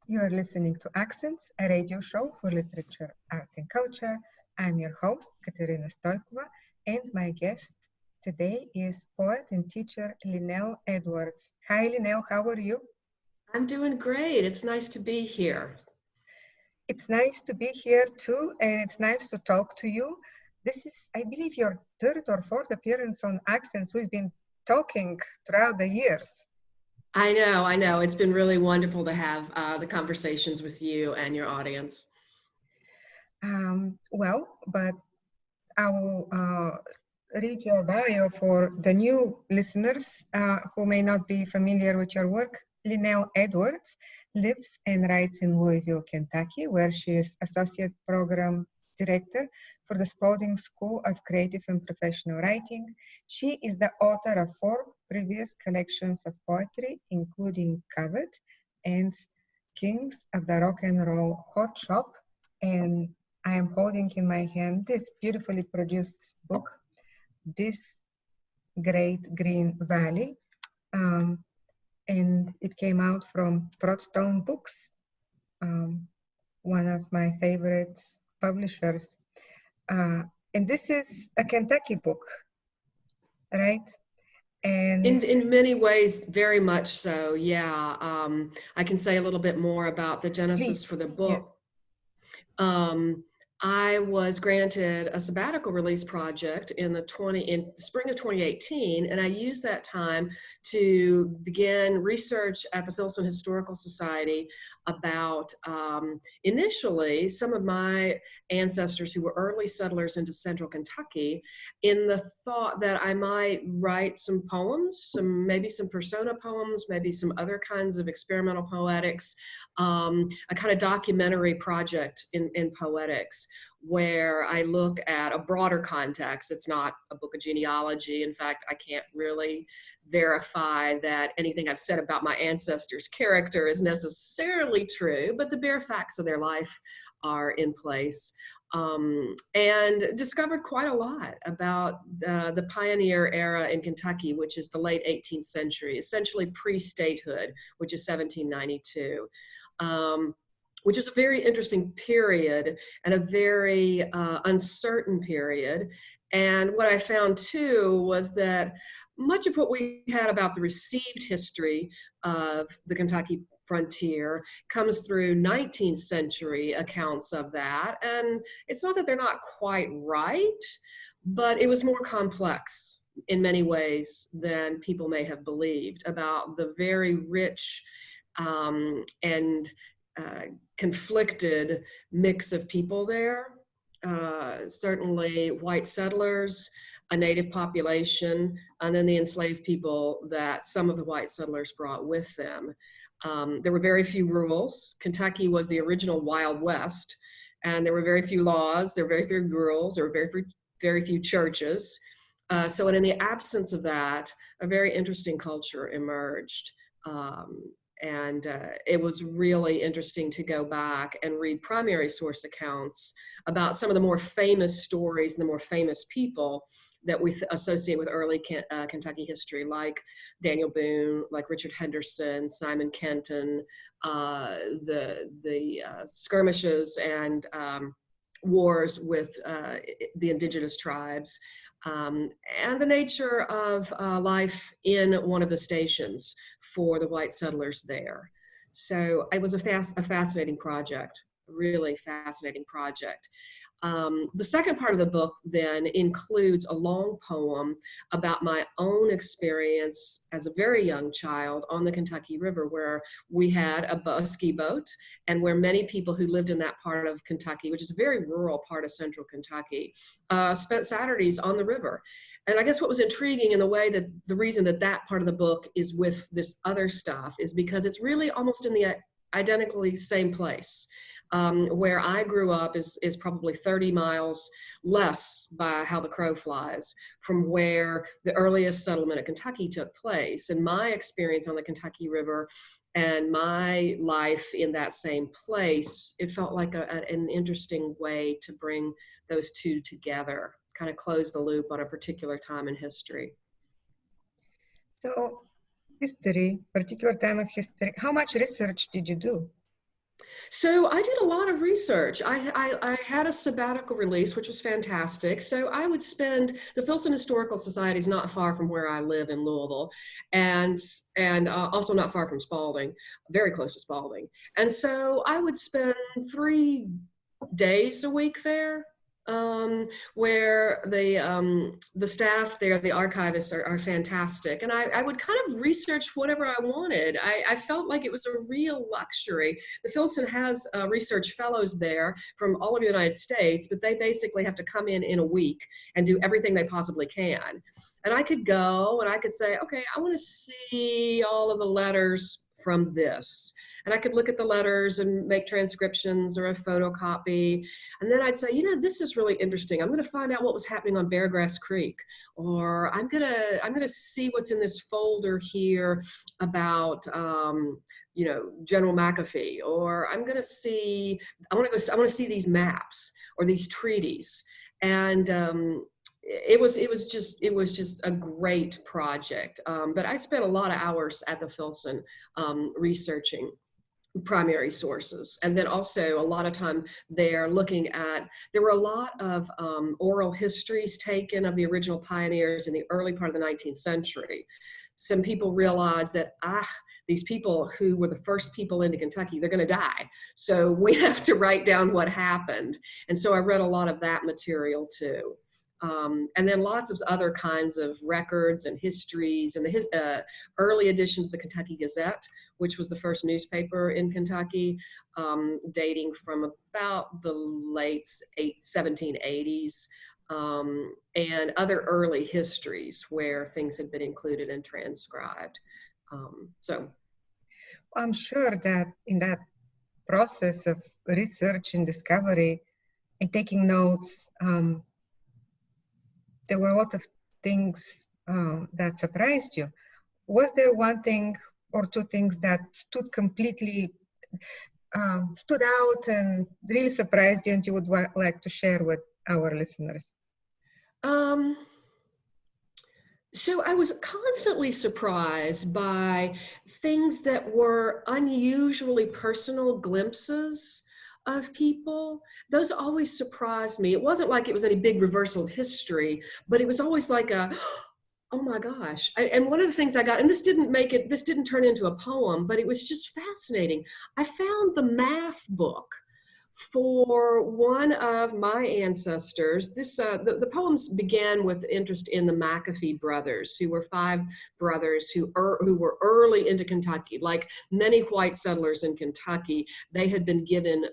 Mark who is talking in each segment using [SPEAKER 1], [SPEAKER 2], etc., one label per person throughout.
[SPEAKER 1] You are listening to Accents, a radio show for literature, art, and culture. I'm your host, Katerina Stoikova, and my guest today is poet and teacher Lynnell Edwards. Hi, Lynnell, how are you?
[SPEAKER 2] I'm doing great. It's nice to be here.
[SPEAKER 1] It's nice to be here too, and it's nice to talk to you. This is, I believe, your third or fourth appearance on Accents. We've been talking throughout the years.
[SPEAKER 2] I know. It's been really wonderful to have the conversations with you and your audience.
[SPEAKER 1] But I will read your bio for the new listeners who may not be familiar with your work. Lynnell Edwards lives and writes in Louisville, Kentucky, where she is Associate Program Director for the Spalding School of Creative and Professional Writing. She is the author of 4 previous collections of poetry, including Covet and Kings of the Rock and Roll Hot Shop. And I am holding in my hand this beautifully produced book, This Great Green Valley. And it came out from Broadstone Books, one of my favorite publishers. And this is a Kentucky book, right? And
[SPEAKER 2] in many ways, very much so, yeah. I can say a little bit more about the genesis for the book. Yes. I was granted a sabbatical release project in the spring of 2018, and I used that time to begin research at the Philson Historical Society about initially some of my ancestors who were early settlers into central Kentucky, in the thought that I might write some poems, maybe some persona poems, maybe some other kinds of experimental poetics, a kind of documentary project in poetics, where I look at a broader context. It's not a book of genealogy. In fact, I can't really verify that anything I've said about my ancestors' character is necessarily true, but the bare facts of their life are in place. And discovered quite a lot about the pioneer era in Kentucky, which is the late 18th century, essentially pre-statehood, which is 1792. Which is a very interesting period and a very uncertain period. And what I found too was that much of what we had about the received history of the Kentucky frontier comes through 19th century accounts of that. And it's not that they're not quite right, but it was more complex in many ways than people may have believed about the very rich and conflicted mix of people there. Certainly white settlers, a native population, and then the enslaved people that some of the white settlers brought with them. There were very few rules. Kentucky was the original Wild West, and there were very few laws, there were very few rules, there were very few churches. So in the absence of that, a very interesting culture emerged. And it was really interesting to go back and read primary source accounts about some of the more famous stories and the more famous people that we associate with early Kentucky history, like Daniel Boone, like Richard Henderson, Simon Kenton, the skirmishes and wars with the indigenous tribes, and the nature of life in one of the stations for the white settlers there. So it was a fascinating project, really fascinating project. The second part of the book then includes a long poem about my own experience as a very young child on the Kentucky River, where we had a ski boat, and where many people who lived in that part of Kentucky, which is a very rural part of central Kentucky, spent Saturdays on the river. And I guess what was intriguing in the way that the reason that that part of the book is with this other stuff is because it's really almost in the identically same place. Where I grew up is probably 30 miles less by how the crow flies from where the earliest settlement of Kentucky took place. And my experience on the Kentucky River and my life in that same place, it felt like an interesting way to bring those two together, kind of close the loop on a particular time in history.
[SPEAKER 1] So history, particular time of history, how much research did you do?
[SPEAKER 2] So I did a lot of research. I had a sabbatical release, which was fantastic. So I would spend, the Filson Historical Society is not far from where I live in Louisville, and also not far from Spalding, very close to Spalding. And so I would spend 3 days a week there, where the staff there, the archivists are fantastic. And I would kind of research whatever I wanted. I felt like it was a real luxury. The Filson has research fellows there from all of the United States, but they basically have to come in a week and do everything they possibly can. And I could go and I could say, okay, I want to see all of the letters from this. And I could look at the letters and make transcriptions or a photocopy. And then I'd say, you know, this is really interesting. I'm going to find out what was happening on Beargrass Creek, or I'm going to see what's in this folder here about, you know, General McAfee, or I want to see these maps or these treaties. And it was just a great project. But I spent a lot of hours at the Filson researching primary sources, and then also a lot of time there looking at, there were a lot of oral histories taken of the original pioneers in the early part of the 19th century. Some people realized that these people who were the first people into Kentucky, they're going to die, so we have to write down what happened. And so I read a lot of that material too. And then lots of other kinds of records and histories, and the early editions of the Kentucky Gazette, which was the first newspaper in Kentucky, dating from about the late 1780s, and other early histories where things had been included and transcribed. So
[SPEAKER 1] I'm sure that in that process of research and discovery and taking notes, there were a lot of things that surprised you. Was there one thing or two things that stood out and really surprised you and you would like to share with our listeners?
[SPEAKER 2] So I was constantly surprised by things that were unusually personal glimpses of people. Those always surprised me. It wasn't like it was any big reversal of history, but it was always like a, oh my gosh. And one of the things I got, and this didn't turn into a poem, but it was just fascinating. I found the math book for one of my ancestors. The poems began with interest in the McAfee brothers, who were 5 brothers who were early into Kentucky. Like many white settlers in Kentucky, they had been given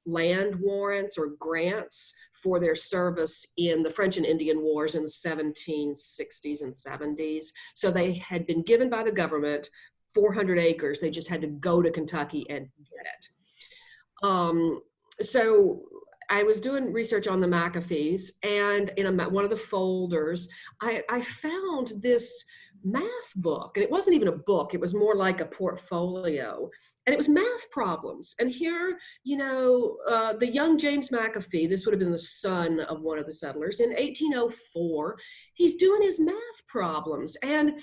[SPEAKER 2] land warrants or grants for their service in the French and Indian Wars in the 1760s and 70s. So they had been given by the government 400 acres. They just had to go to Kentucky and get it. So I was doing research on the McAfees, and in one of the folders, I found this math book, and it wasn't even a book, it was more like a portfolio, and it was math problems. And here, you know, the young James McAfee, this would have been the son of one of the settlers, in 1804, he's doing his math problems. And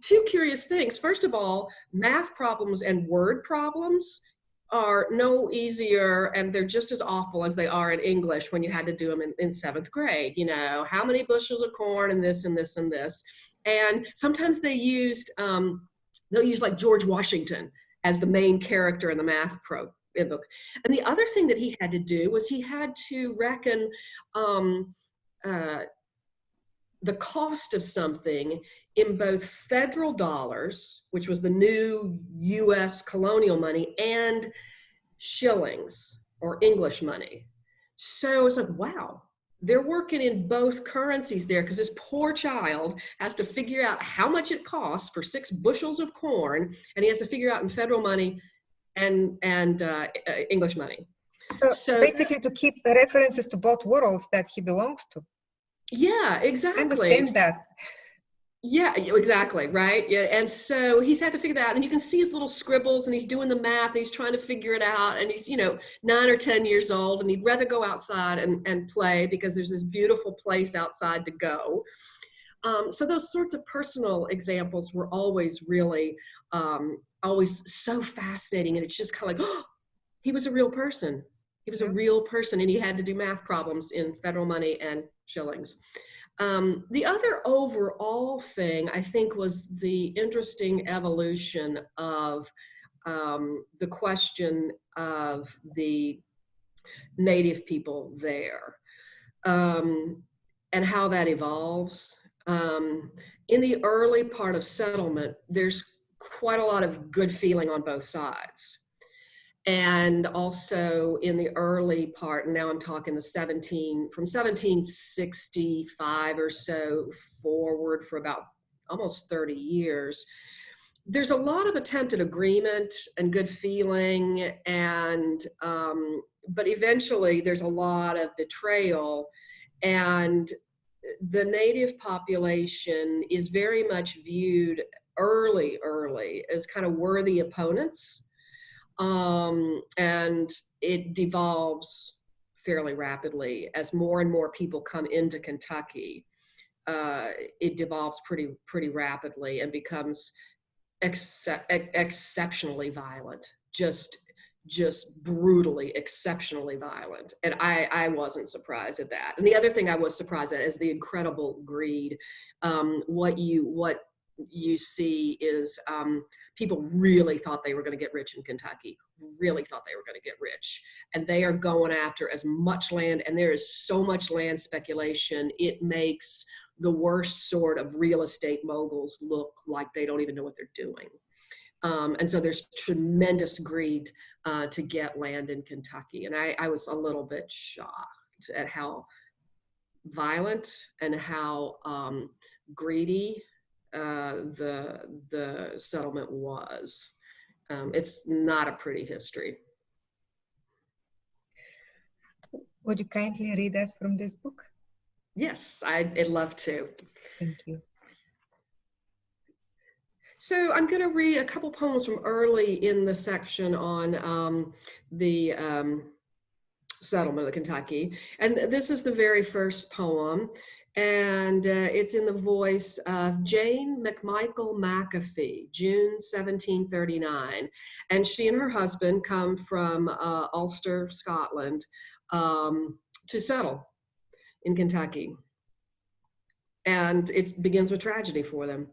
[SPEAKER 2] 2 curious things. First of all, math problems and word problems are no easier, and they're just as awful as they are in English when you had to do them in 7th grade. You know, how many bushels of corn and this and this and this. And sometimes they'll use like George Washington as the main character in the math book. And the other thing that he had to do was he had to reckon the cost of something in both federal dollars, which was the new US colonial money, and shillings or English money. So it's like, wow, they're working in both currencies there, because this poor child has to figure out how much it costs for 6 bushels of corn, and he has to figure out in federal money and English money.
[SPEAKER 1] So basically to keep the references to both worlds that he belongs to.
[SPEAKER 2] Yeah, exactly.
[SPEAKER 1] I understand that.
[SPEAKER 2] Yeah, exactly, right? Yeah, and so he's had to figure that out, and you can see his little scribbles, and he's doing the math, and he's trying to figure it out, and he's, you know, 9 or 10 years old, and he'd rather go outside and play, because there's this beautiful place outside to go. So those sorts of personal examples were always really, always so fascinating, and it's just kind of like, oh, he was a real person. He was a real person, and he had to do math problems in federal money and shillings. The other overall thing, I think, was the interesting evolution of the question of the native people there, and how that evolves. In the early part of settlement, there's quite a lot of good feeling on both sides. And also in the early part, and now I'm talking from 1765 or so forward for about almost 30 years, there's a lot of attempted agreement and good feeling, and but eventually there's a lot of betrayal, and the native population is very much viewed early as kind of worthy opponents. And it devolves fairly rapidly as more and more people come into Kentucky. It devolves pretty rapidly and becomes exceptionally violent, just brutally, exceptionally violent. And I wasn't surprised at that. And the other thing I was surprised at is the incredible greed. What you see is people really thought they were going to get rich in Kentucky, really thought they were going to get rich. And they are going after as much land, and there is so much land speculation, it makes the worst sort of real estate moguls look like they don't even know what they're doing. And so there's tremendous greed to get land in Kentucky. And I was a little bit shocked at how violent and how greedy the settlement was. It's not a pretty history.
[SPEAKER 1] Would you kindly read us from this book?
[SPEAKER 2] Yes, I'd love to.
[SPEAKER 1] Thank you.
[SPEAKER 2] So I'm going to read a couple poems from early in the section on the settlement of Kentucky. And this is the very first poem. And it's in the voice of Jane McMichael McAfee, June 1739. And she and her husband come from Ulster, Scotland, to settle in Kentucky. And it begins with tragedy for them.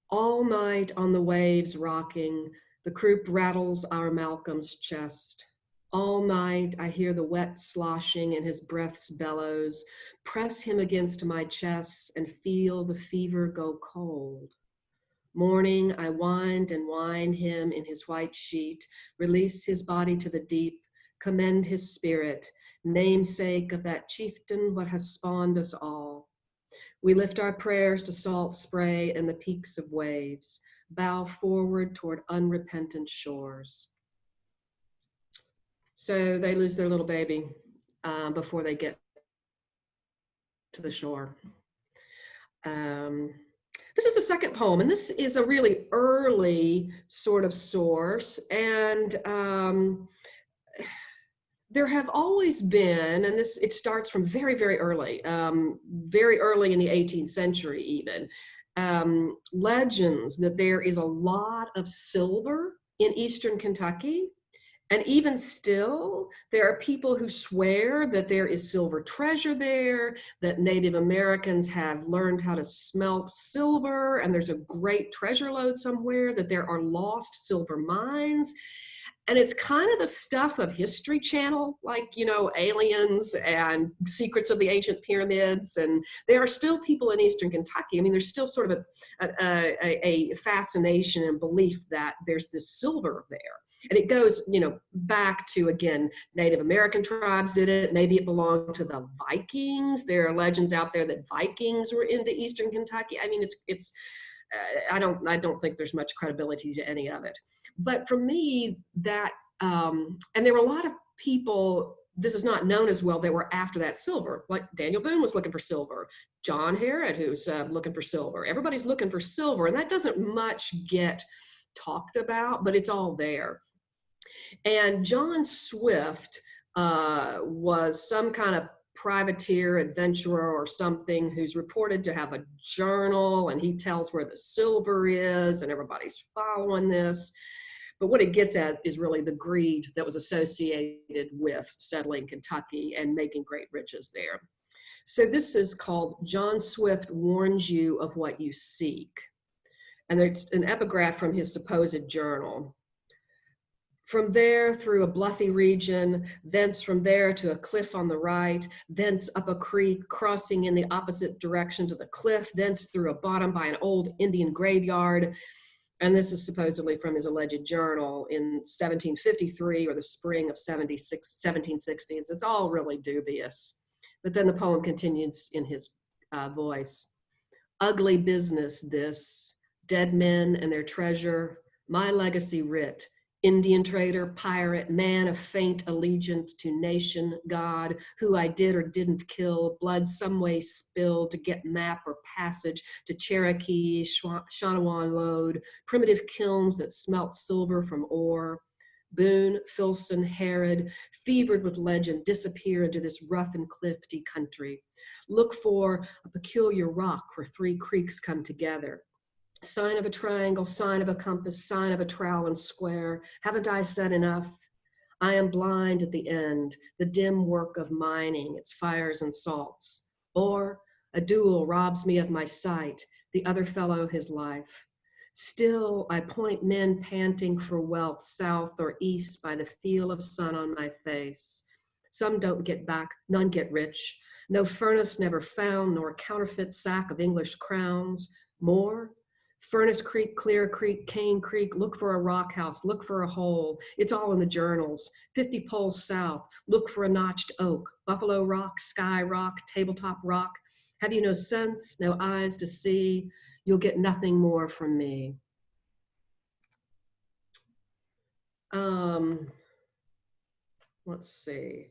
[SPEAKER 2] All night on the waves rocking, the croup rattles our Malcolm's chest. All night I hear the wet sloshing in his breath's bellows, press him against my chest and feel the fever go cold. Morning I wind and wind him in his white sheet, release his body to the deep, commend his spirit, namesake of that chieftain what has spawned us all. We lift our prayers to salt spray and the peaks of waves, bow forward toward unrepentant shores. So they lose their little baby before they get to the shore. This is the second poem, and this is a really early sort of source. And there have always been, and it starts from very, very early in the 18th century even, legends that there is a lot of silver in Eastern Kentucky. And even still, there are people who swear that there is silver treasure there, that Native Americans have learned how to smelt silver, and there's a great treasure lode somewhere, that there are lost silver mines. And it's kind of the stuff of History Channel, like, aliens and secrets of the ancient pyramids. And there are still people in Eastern Kentucky. I mean, there's still sort of a fascination and belief that there's this silver there. And it goes, back to, again, Native American tribes did it. Maybe it belonged to the Vikings. There are legends out there that Vikings were into Eastern Kentucky. I mean, it's I don't think there's much credibility to any of it. But for me, that, and there were a lot of people, this is not known as well, that were after that silver. Like Daniel Boone was looking for silver. John Harrod, who's looking for silver. Everybody's looking for silver, and that doesn't much get talked about, but it's all there. And John Swift was some kind of privateer, adventurer or something, who's reported to have a journal, and he tells where the silver is, and everybody's following this. But what it gets at is really the greed that was associated with settling Kentucky and making great riches there. So this is called John Swift Warns You of What You Seek. And it's an epigraph from his supposed journal. From there through a bluffy region, thence from there to a cliff on the right, thence up a creek, crossing in the opposite direction to the cliff, thence through a bottom by an old Indian graveyard. And this is supposedly from his alleged journal in 1753 or the spring of 1760. It's all really dubious. But then the poem continues in his voice. Ugly business this, dead men and their treasure, my legacy writ, Indian trader, pirate, man of faint allegiance to nation, God, who I did or didn't kill, blood some way spilled to get map or passage to Cherokee, Shanawan load, primitive kilns that smelt silver from ore. Boone, Filson, Herod, fevered with legend, disappear into this rough and cliffy country. Look for a peculiar rock where three creeks come together. Sign of a triangle, sign of a compass, sign of a trowel and square. Haven't I said enough? I am blind at the end, the dim work of mining, its fires and salts. Or a duel robs me of my sight, the other fellow his life. Still, I point men panting for wealth south or east by the feel of sun on my face. Some don't get back, none get rich. No furnace never found, nor counterfeit sack of English crowns. More? Furnace Creek, Clear Creek, Cane Creek, look for a rock house, look for a hole. It's all in the journals. 50 poles south, look for a notched oak. Buffalo Rock, Sky Rock, Tabletop Rock. Have you no sense, no eyes to see? You'll get nothing more from me. Let's see.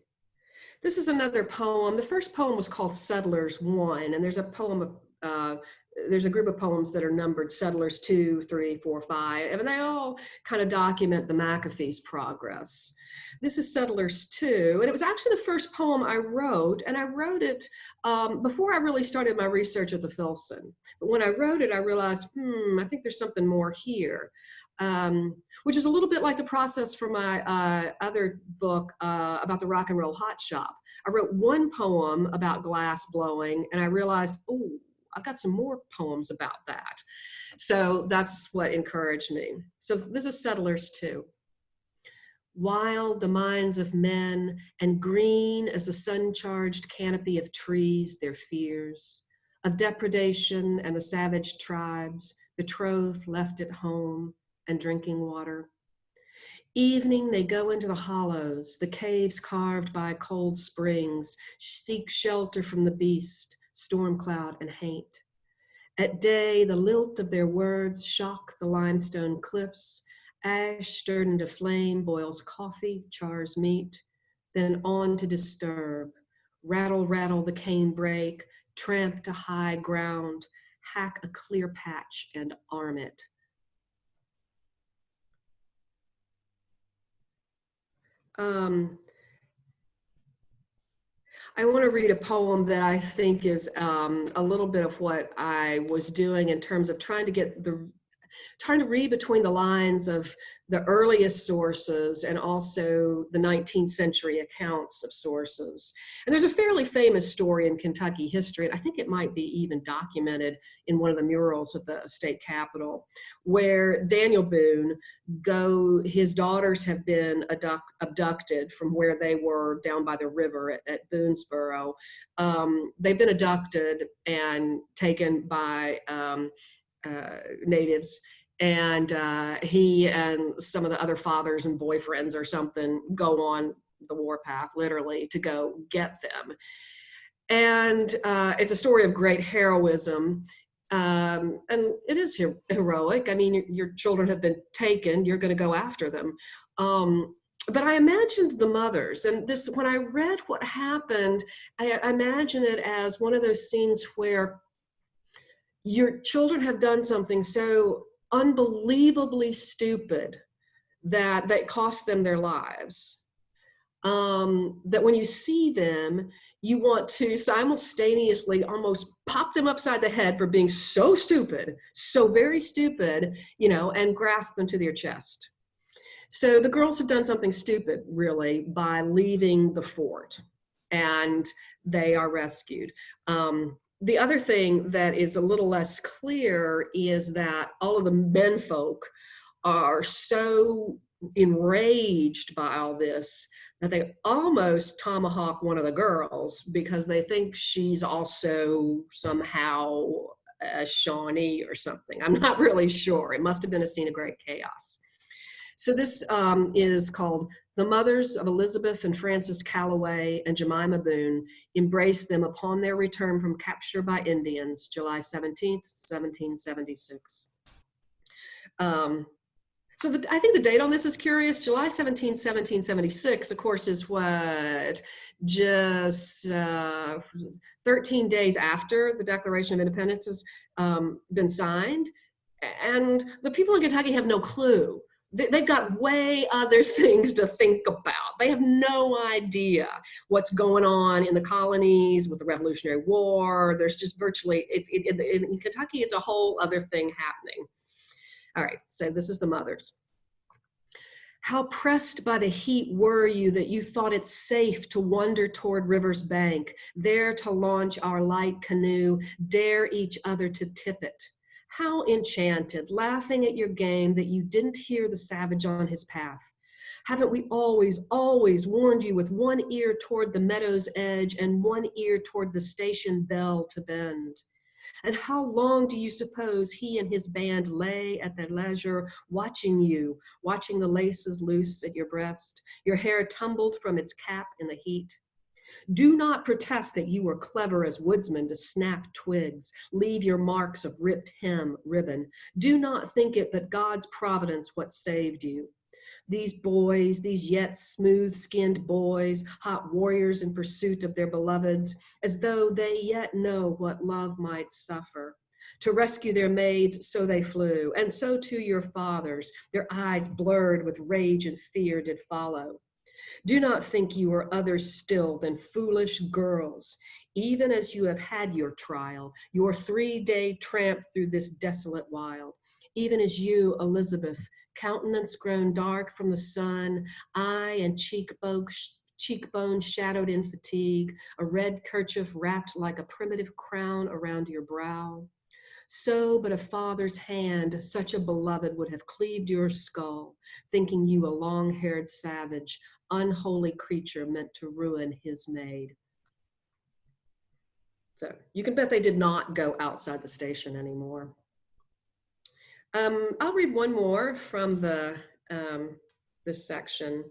[SPEAKER 2] This is another poem. The first poem was called Settlers 1, and there's a poem of there's a group of poems that are numbered Settlers 2, 3, 4, 5, and they all kind of document the McAfee's progress. This is Settlers 2, and it was actually the first poem I wrote, and I wrote it before I really started my research at the Filson. But when I wrote it, I realized, I think there's something more here, which is a little bit like the process for my other book about the rock and roll hot shop. I wrote one poem about glass blowing, and I realized, oh, I've got some more poems about that. So that's what encouraged me. So this is Settlers 2. Wild the minds of men, and green as a sun-charged canopy of trees, their fears, of depredation and the savage tribes, betrothed left at home and drinking water. Evening they go into the hollows, the caves carved by cold springs, seek shelter from the beast, storm cloud and hate. At day, the lilt of their words shock the limestone cliffs. Ash stirred into flame boils coffee, chars meat, then on to disturb. Rattle, rattle the cane brake, tramp to high ground, hack a clear patch and arm it. I want to read a poem that I think is a little bit of what I was doing in terms of trying to read between the lines of the earliest sources and also the 19th century accounts of sources. And there's a fairly famous story in Kentucky history, and I think it might be even documented in one of the murals at the state capitol, where Daniel Boone, his daughters have been abducted from where they were down by the river at Boonesboro. They've been abducted and taken by natives, and he and some of the other fathers and boyfriends or something go on the warpath, literally, to go get them. And it's a story of great heroism, and it is heroic. I mean, your children have been taken, you're going to go after them. But I imagined the mothers, and this, when I read what happened, I imagine it as one of those scenes where your children have done something so unbelievably stupid that cost them their lives, that when you see them, you want to simultaneously almost pop them upside the head for being so stupid, so very stupid, and grasp them to their chest. So the girls have done something stupid, really, by leaving the fort, and they are rescued. The other thing that is a little less clear is that all of the menfolk are so enraged by all this that they almost tomahawk one of the girls because they think she's also somehow a Shawnee or something. I'm not really sure. It must have been a scene of great chaos. So this is called The Mothers of Elizabeth and Frances Calloway and Jemima Boone Embraced Them Upon Their Return from Capture by Indians, July 17th, 1776. So I think the date on this is curious. July 17, 1776, of course, is what, just 13 days after the Declaration of Independence has been signed. And the people in Kentucky have no clue. They've got way other things to think about. They have no idea what's going on in the colonies with the Revolutionary War. There's just virtually, in Kentucky, it's a whole other thing happening. All right, so this is the mothers. How pressed by the heat were you that you thought it safe to wander toward river's bank, there to launch our light canoe, dare each other to tip it? How enchanted, laughing at your game, that you didn't hear the savage on his path. Haven't we always, always warned you with one ear toward the meadow's edge and one ear toward the station bell to bend? And how long do you suppose he and his band lay at their leisure, watching you, watching the laces loose at your breast, your hair tumbled from its cap in the heat? Do not protest that you were clever as woodsmen to snap twigs, leave your marks of ripped hem, ribbon. Do not think it but God's providence what saved you. These boys, these yet smooth-skinned boys, hot warriors in pursuit of their beloveds, as though they yet know what love might suffer. To rescue their maids, so they flew, and so too your fathers, their eyes blurred with rage and fear did follow. Do not think you are others still than foolish girls, even as you have had your trial, your 3-day tramp through this desolate wild, even as you, Elizabeth, countenance grown dark from the sun, eye and cheekbone shadowed in fatigue, a red kerchief wrapped like a primitive crown around your brow. So but a father's hand, such a beloved, would have cleaved your skull, thinking you a long-haired savage, unholy creature meant to ruin his maid. So you can bet they did not go outside the station anymore. I'll read one more from this section.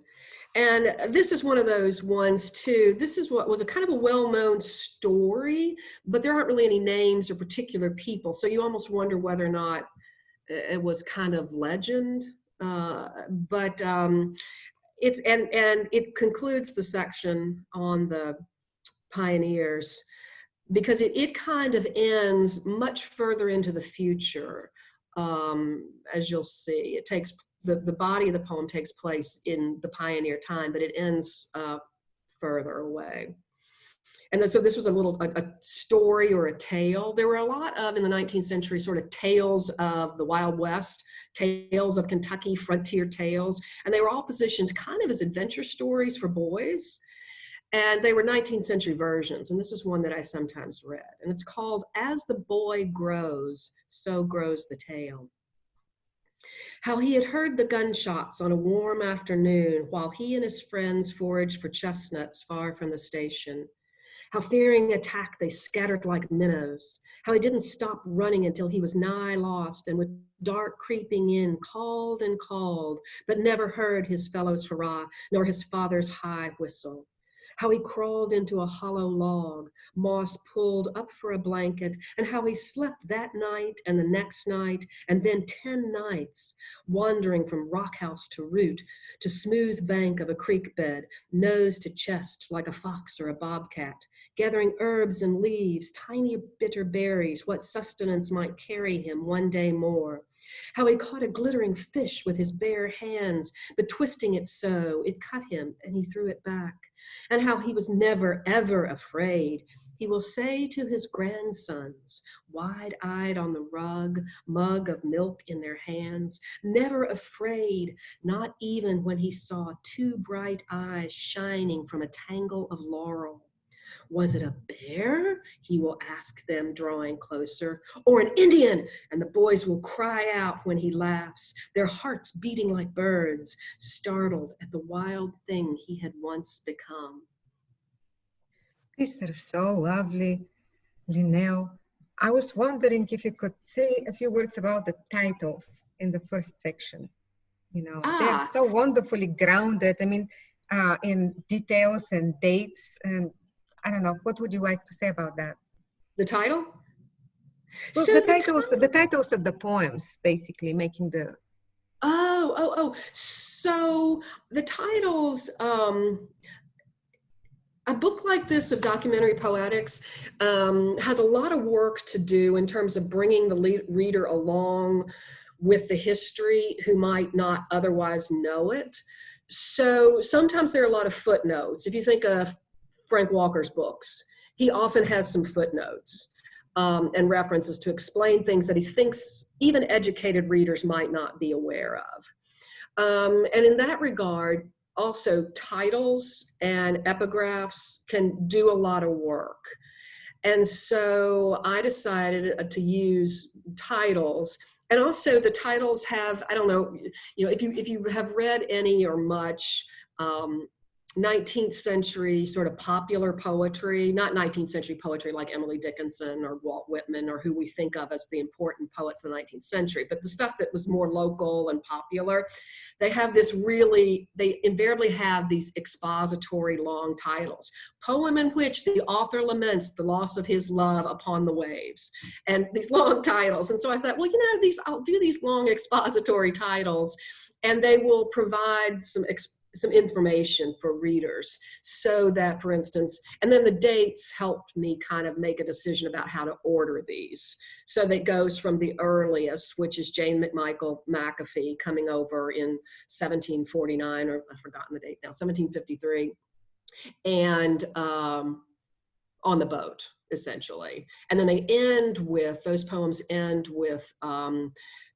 [SPEAKER 2] And this is one of those ones too. This is what was a kind of a well-known story, but there aren't really any names or particular people. So you almost wonder whether or not it was kind of legend. It's and it concludes the section on the pioneers because it kind of ends much further into the future. As you'll see, it takes the body of the poem takes place in the pioneer time, but it ends further away. And so this was a story or a tale. There were a lot of, in the 19th century, sort of tales of the Wild West, tales of Kentucky, frontier tales, and they were all positioned kind of as adventure stories for boys. And they were 19th century versions, and this is one that I sometimes read. And it's called As the Boy Grows, So Grows the Tale. How he had heard the gunshots on a warm afternoon while he and his friends foraged for chestnuts far from the station. How fearing attack they scattered like minnows. How he didn't stop running until he was nigh lost and with dark creeping in called and called, but never heard his fellows' hurrah nor his father's high whistle. How he crawled into a hollow log, moss pulled up for a blanket, and how he slept that night and the next night, and then 10 nights, wandering from rock house to root, to smooth bank of a creek bed, nose to chest like a fox or a bobcat, gathering herbs and leaves, tiny bitter berries, what sustenance might carry him one day more, How he caught a glittering fish with his bare hands, but twisting it so, it cut him and he threw it back. And how he was never, ever afraid. He will say to his grandsons, wide-eyed on the rug, mug of milk in their hands, never afraid, not even when he saw two bright eyes shining from a tangle of laurel. Was it a bear? He will ask them, drawing closer, or an Indian? And the boys will cry out when he laughs, their hearts beating like birds, startled at the wild thing he had once become.
[SPEAKER 1] These are so lovely, Lynnell. I was wondering if you could say a few words about the titles in the first section. You know, they're so wonderfully grounded. I mean, in details and dates. And I don't know, what would you like to say about that?
[SPEAKER 2] The title?
[SPEAKER 1] Well, so the titles of the poems, basically making the.
[SPEAKER 2] So the titles. A book like this of documentary poetics has a lot of work to do in terms of bringing the reader along with the history who might not otherwise know it. So sometimes there are a lot of footnotes. If you think of Frank Walker's books, he often has some footnotes and references to explain things that he thinks even educated readers might not be aware of. And in that regard, also titles and epigraphs can do a lot of work. And so I decided to use titles. And also the titles have, I don't know, you know, if you have read any or much 19th century sort of popular poetry, not 19th century poetry like Emily Dickinson or Walt Whitman or who we think of as the important poets of the 19th century, but the stuff that was more local and popular, they have this really, they invariably have these expository long titles. Poem in which the author laments the loss of his love upon the waves, and these long titles. And so I thought, well, you know, I'll do these long expository titles and they will provide some information for readers so that, for instance, and then the dates helped me kind of make a decision about how to order these. So that goes from the earliest, which is Jane McMichael McAfee coming over in 1749, or I've forgotten the date now, 1753, and on the boat, essentially. And then they end with, those poems end with,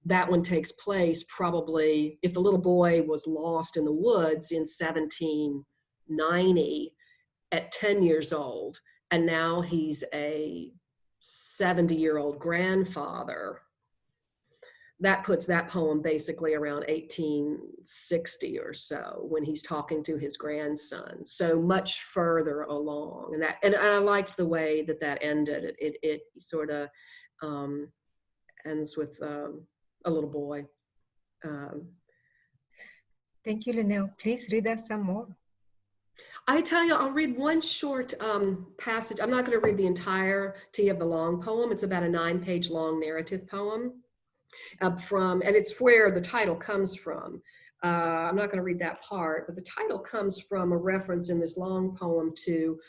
[SPEAKER 2] that one takes place probably, if the little boy was lost in the woods in 1790 at 10 years old, and now he's a 70-year-old grandfather, that puts that poem basically around 1860 or so when he's talking to his grandson. So much further along, and I liked the way that ended. It sort of ends with a little boy.
[SPEAKER 1] Thank you, Lynnell. Please read us some more.
[SPEAKER 2] I tell you, I'll read one short passage. I'm not going to read the entirety of the long poem. It's about a 9-page long narrative poem. And it's where the title comes from. I'm not going to read that part, but the title comes from a reference in this long poem to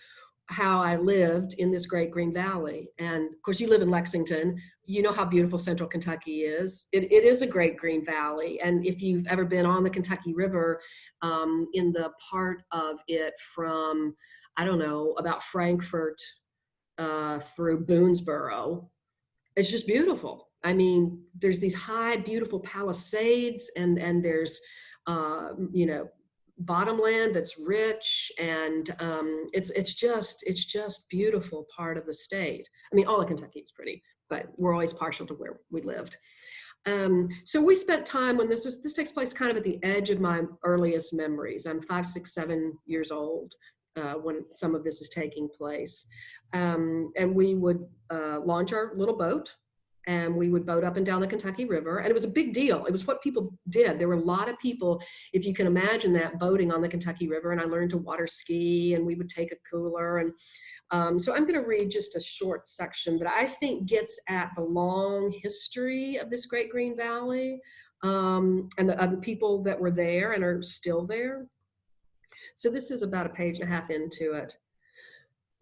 [SPEAKER 2] how I lived in this great green valley. And of course, you live in Lexington. You know how beautiful central Kentucky is. It is a great green valley. And if you've ever been on the Kentucky River, in the part of it from, I don't know, about Frankfort through Boonesboro, it's just beautiful. I mean, there's these high, beautiful Palisades, and there's, you know, bottomland that's rich, and it's just beautiful part of the state. I mean, all of Kentucky is pretty, but we're always partial to where we lived. So we spent time when this takes place kind of at the edge of my earliest memories. I'm 5, 6, 7 years old when some of this is taking place, and we would launch our little boat. And we would boat up and down the Kentucky River. And it was a big deal. It was what people did. There were a lot of people, if you can imagine that, boating on the Kentucky River. And I learned to water ski, and we would take a cooler. And so I'm going to read just a short section that I think gets at the long history of this great green valley, and the people that were there and are still there. So this is about 1.5 pages into it.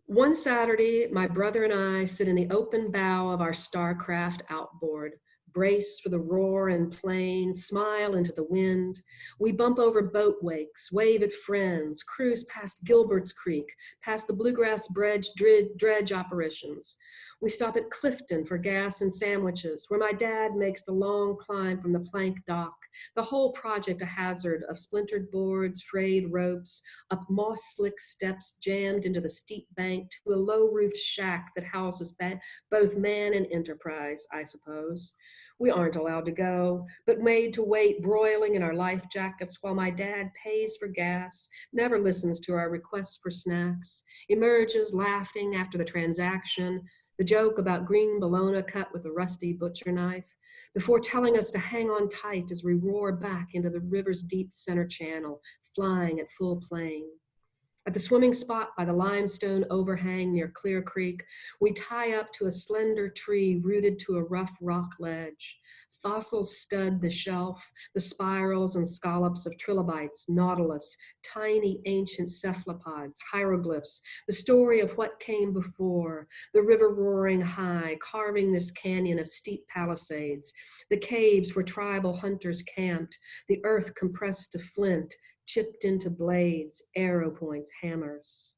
[SPEAKER 2] One Saturday, my brother and I sit in the open bow of our Starcraft outboard, brace for the roar and plain, smile into the wind. We bump over boat wakes, wave at friends, cruise past Gilbert's Creek, past the bluegrass dredge apparitions. We stop at Clifton for gas and sandwiches, where my dad makes the long climb from the plank dock, the whole project a hazard of splintered boards, frayed ropes, up moss-slick steps jammed into the steep bank to a low-roofed shack that houses both man and enterprise, I suppose. We aren't allowed to go, but made to wait broiling in our life jackets while my dad pays for gas, never listens to our requests for snacks, emerges laughing after the transaction, the joke about green bologna cut with a rusty butcher knife, before telling us to hang on tight as we roar back into the river's deep center channel, flying at full plane. At the swimming spot by the limestone overhang near Clear Creek, we tie up to a slender tree rooted to a rough rock ledge. Fossils stud the shelf, the spirals and scallops of trilobites, nautilus, tiny ancient cephalopods, hieroglyphs, the story of what came before, the river roaring high, carving this canyon of steep palisades, the caves where tribal hunters camped, the earth compressed to flint, chipped into blades, arrow points, hammers.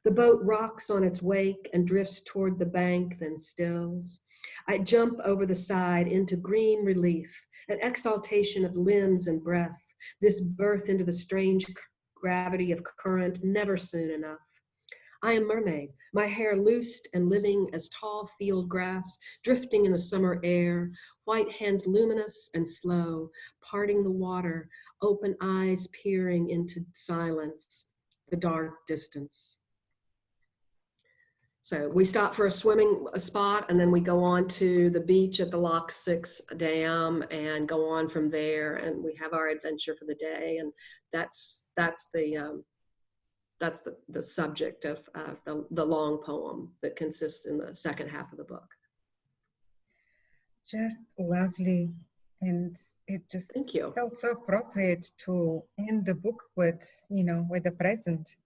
[SPEAKER 2] The boat rocks on its wake and drifts toward the bank, then stills. I jump over the side into green relief, an exaltation of limbs and breath, this birth into the strange gravity of current, never soon enough. I am mermaid, my hair loosed and living as tall field grass, drifting in the summer air, white hands luminous and slow, parting the water, open eyes peering into silence, the dark distance. So we stop for a swimming spot, and then we go on to the beach at the Lock 6 Dam and go on from there, and we have our adventure for the day, and that's the subject of the long poem that consists in the second half of the book.
[SPEAKER 1] Just lovely, and it just
[SPEAKER 2] Thank you.
[SPEAKER 1] felt so appropriate to end the book with, with the present.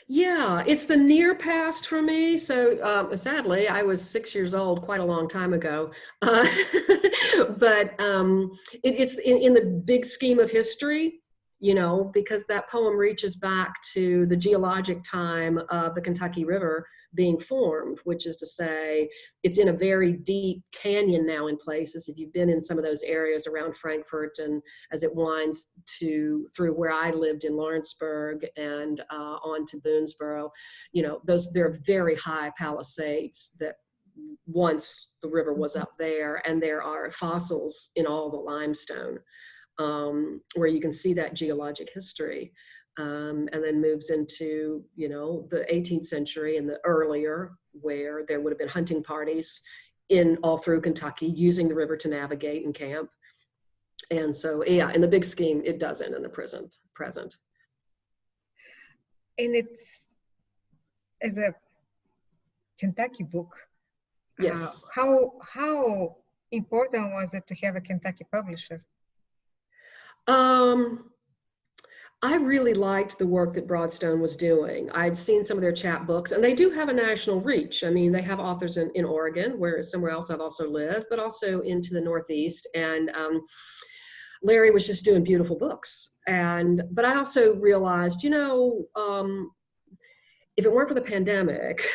[SPEAKER 2] Yeah, it's the near past for me. So sadly, I was 6 years old quite a long time ago. But it's in the big scheme of history, because that poem reaches back to the geologic time of the Kentucky River being formed, which is to say it's in a very deep canyon now in places. If you've been in some of those areas around Frankfort and as it winds through where I lived in Lawrenceburg and on to Boonesboro, there are very high palisades that once the river was up there, and there are fossils in all the limestone. Where you can see that geologic history, and then moves into, the 18th century and the earlier, where there would have been hunting parties all through Kentucky using the river to navigate and camp. And so, yeah, in the big scheme, it does end in the present.
[SPEAKER 1] And it's, as a Kentucky book,
[SPEAKER 2] yes.
[SPEAKER 1] How important was it to have a Kentucky publisher?
[SPEAKER 2] I really liked the work that Broadstone was doing. I'd seen some of their chapbooks, and they do have a national reach. I mean, they have authors in Oregon, where somewhere else I've also lived, but also into the Northeast. And Larry was just doing beautiful books. But I also realized, if it weren't for the pandemic,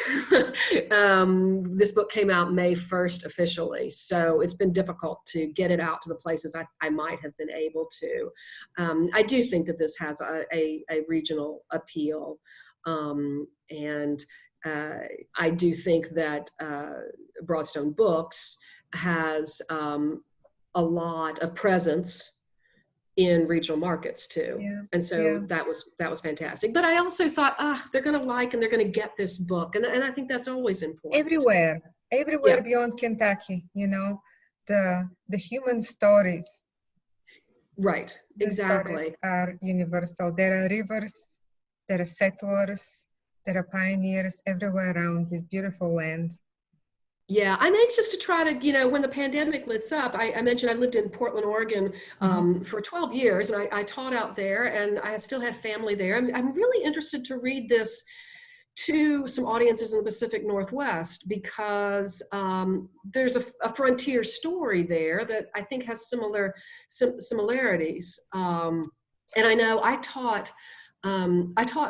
[SPEAKER 2] this book came out May 1st officially. So it's been difficult to get it out to the places I might have been able to. I do think that this has a regional appeal. And I do think that Broadstone Books has a lot of presence in regional markets too. Yeah. And so that was fantastic. But I also thought, they're going to like and they're going to get this book. And I think that's always important.
[SPEAKER 1] Everywhere beyond Kentucky, the human stories.
[SPEAKER 2] Right, exactly.
[SPEAKER 1] Stories are universal. There are rivers, there are settlers, there are pioneers everywhere around this beautiful land.
[SPEAKER 2] Yeah, I'm anxious to try to, when the pandemic lets up, I mentioned I lived in Portland, Oregon for 12 years, and I taught out there, and I still have family there. I'm really interested to read this to some audiences in the Pacific Northwest, because there's a frontier story there that I think has similarities. And I know I taught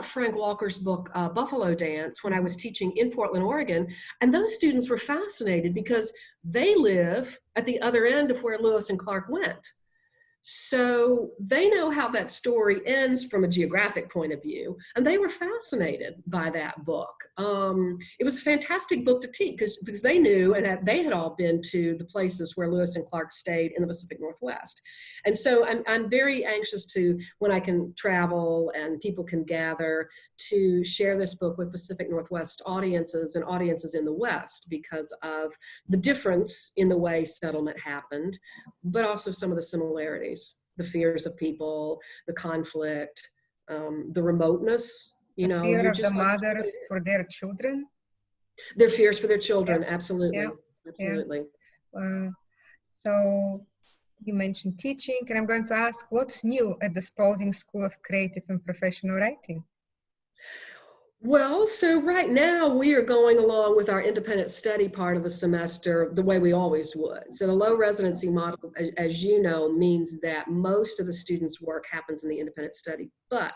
[SPEAKER 2] Frank Walker's book, Buffalo Dance, when I was teaching in Portland, Oregon, and those students were fascinated because they live at the other end of where Lewis and Clark went. So they know how that story ends from a geographic point of view, and they were fascinated by that book. It was a fantastic book to teach because they knew, and they had all been to the places where Lewis and Clark stayed in the Pacific Northwest. And so I'm very anxious to, when I can travel and people can gather, to share this book with Pacific Northwest audiences and audiences in the West, because of the difference in the way settlement happened, but also some of the similarities, the fears of people, the conflict, the remoteness,
[SPEAKER 1] the fear of the mothers for their children.
[SPEAKER 2] Their fears for their children,
[SPEAKER 1] yeah.
[SPEAKER 2] Absolutely,
[SPEAKER 1] yeah.
[SPEAKER 2] absolutely.
[SPEAKER 1] Yeah. So you mentioned teaching, and I'm going to ask, what's new at the Spalding School of Creative and Professional Writing?
[SPEAKER 2] Well, so right now we are going along with our independent study part of the semester the way we always would. So the low residency model, as you know, means that most of the students' work happens in the independent study. But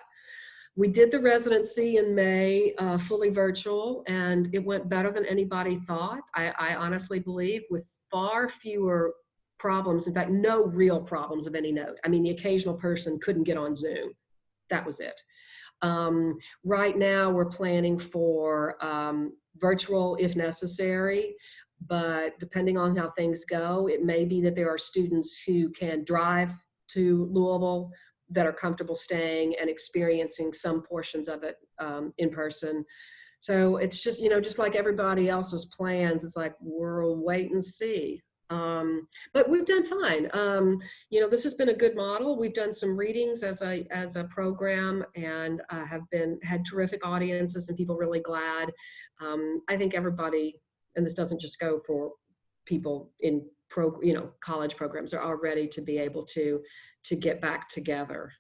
[SPEAKER 2] we did the residency in May, fully virtual, and it went better than anybody thought. I honestly believe, with far fewer problems, in fact, no real problems of any note. I mean, the occasional person couldn't get on Zoom. That was it. Right now we're planning for virtual if necessary, but depending on how things go, it may be that there are students who can drive to Louisville that are comfortable staying and experiencing some portions of it in person. So it's just, just like everybody else's plans, it's like, we'll wait and see. But we've done fine. This has been a good model. We've done some readings as a program, and had terrific audiences and people really glad. I think everybody, and this doesn't just go for people in college programs, are all ready to be able to get back together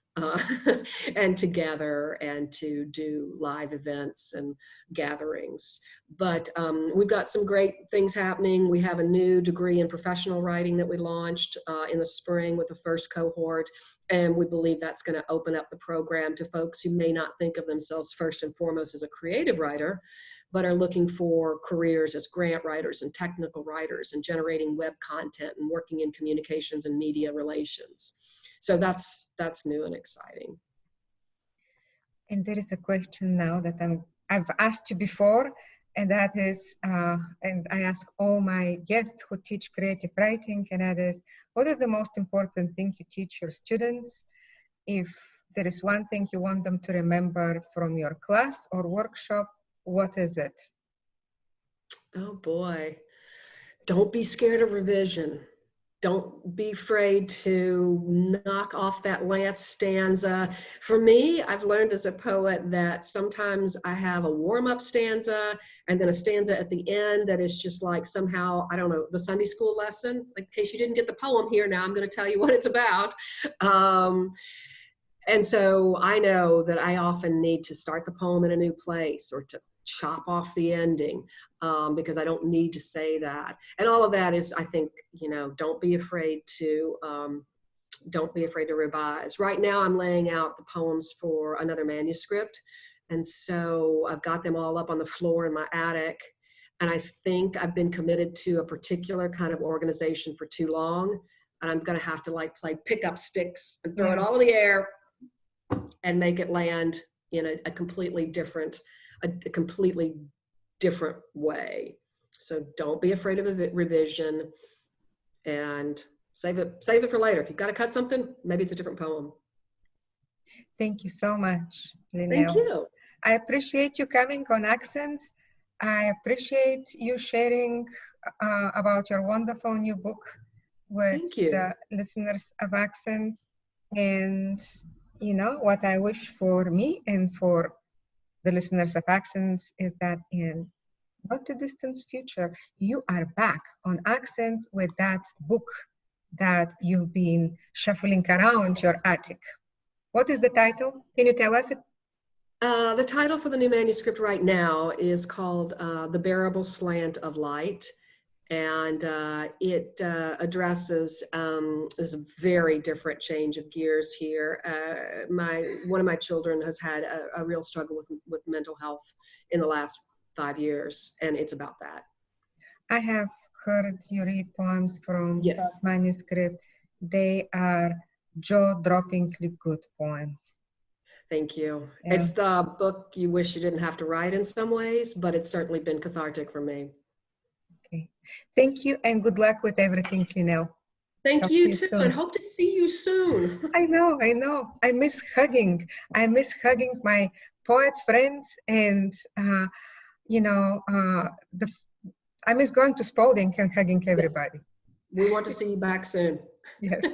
[SPEAKER 2] and together and to do live events and gatherings. But we've got some great things happening. We have a new degree in professional writing that we launched in the spring with the first cohort, and we believe that's going to open up the program to folks who may not think of themselves first and foremost as a creative writer, but are looking for careers as grant writers and technical writers and generating web content and working in communications and media relations. So that's new and exciting.
[SPEAKER 1] And there is a question now that I've asked you before, and that is, and I ask all my guests who teach creative writing, and that is, what is the most important thing you teach your students? If there is one thing you want them to remember from your class or workshop, what is it?
[SPEAKER 2] Oh boy, don't be scared of revision. Don't be afraid to knock off that last stanza. For me, I've learned as a poet that sometimes I have a warm-up stanza and then a stanza at the end that is just like somehow, I don't know, the Sunday school lesson. Like, in case you didn't get the poem here, now I'm going to tell you what it's about. And so I know that I often need to start the poem in a new place or to chop off the ending because I don't need to say that. And all of that is, I think, don't be afraid to revise. Right now I'm laying out the poems for another manuscript. And so I've got them all up on the floor in my attic. And I think I've been committed to a particular kind of organization for too long. And I'm going to have to play pickup sticks and throw it all in the air and make it land in a completely different way. So don't be afraid of a revision, and save it for later. If you've got to cut something, maybe it's a different poem.
[SPEAKER 1] Thank you so much, Lynnell.
[SPEAKER 2] Thank you.
[SPEAKER 1] I appreciate you coming on Accents. I appreciate you sharing about your wonderful new book with the listeners of Accents. And what I wish for me and for the listeners of Accents is that in not too distant future, you are back on Accents with that book that you've been shuffling around your attic. What is the title? Can you tell us it?
[SPEAKER 2] The title for the new manuscript right now is called The Bearable Slant of Light. And it addresses is a very different change of gears here. One of my children has had a real struggle with mental health in the last 5 years, and it's about that.
[SPEAKER 1] I have heard you read poems from
[SPEAKER 2] Yes.
[SPEAKER 1] that manuscript. They are jaw-droppingly good poems.
[SPEAKER 2] Thank you.
[SPEAKER 1] Yeah.
[SPEAKER 2] It's the book you wish you didn't have to write in some ways, but it's certainly been cathartic for me.
[SPEAKER 1] Okay. Thank you, and good luck with everything, Lynnell.
[SPEAKER 2] Thank you too, and hope to see you soon.
[SPEAKER 1] I know. I miss hugging. I miss hugging my poet friends, and I miss going to Spalding and hugging everybody.
[SPEAKER 2] Yes. We want to see you back soon.
[SPEAKER 1] Yes.